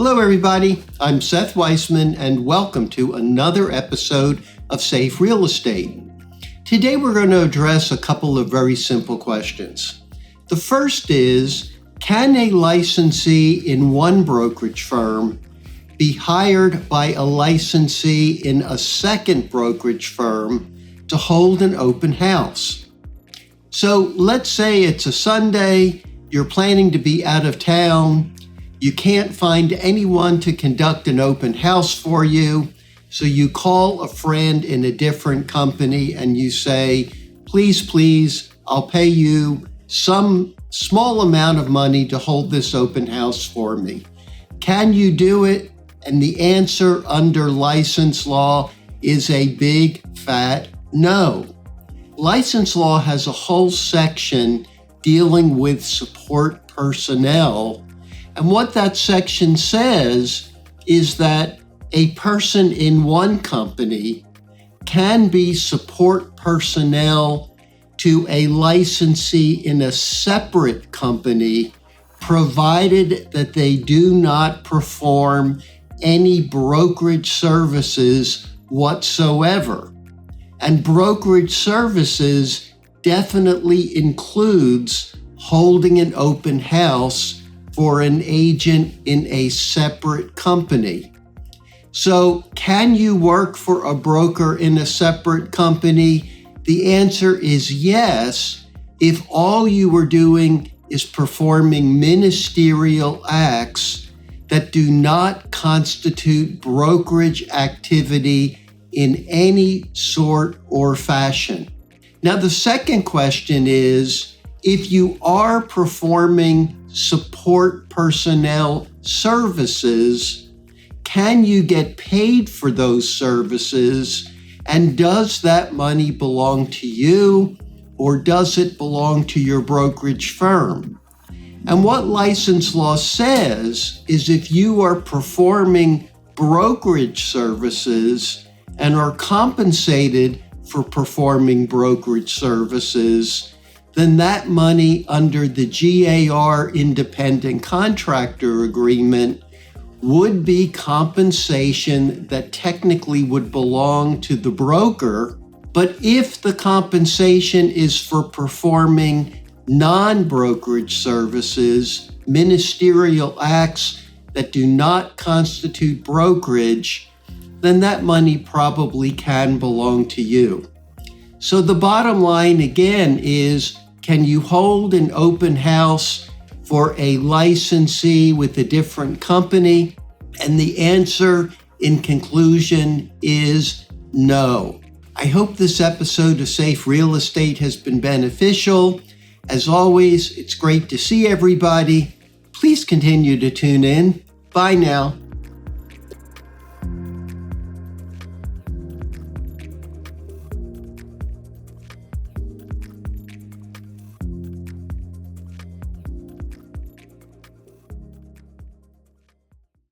Hello, everybody. I'm Seth Weissman, and welcome to another episode of Safe Real Estate. Today, we're going to address a couple of very simple questions. The first is, can a licensee in one brokerage firm be hired by a licensee in a second brokerage firm to hold an open house? So let's say it's a Sunday, you're planning to be out of town, you can't find anyone to conduct an open house for you, so you call a friend in a different company and you say, please, I'll pay you some small amount of money to hold this open house for me. Can you do it? And the answer under license law is a big fat no. License law has a whole section dealing with support personnel. And what that section says is that a person in one company can be support personnel to a licensee in a separate company, provided that they do not perform any brokerage services whatsoever. And brokerage services definitely includes holding an open house for an agent in a separate company. So, can you work for a broker in a separate company? The answer is yes, if all you were doing is performing ministerial acts that do not constitute brokerage activity in any sort or fashion. Now, the second question is, if you are performing support personnel services, can you get paid for those services? And does that money belong to you, or does it belong to your brokerage firm? And what license law says is if you are performing brokerage services and are compensated for performing brokerage services, then that money under the GAR independent contractor agreement would be compensation that technically would belong to the broker. But if the compensation is for performing non-brokerage services, ministerial acts that do not constitute brokerage, then that money probably can belong to you. So the bottom line again is, can you hold an open house for a licensee with a different company? And the answer in conclusion is no. I hope this episode of Safe Real Estate has been beneficial. As always, it's great to see everybody. Please continue to tune in. Bye now.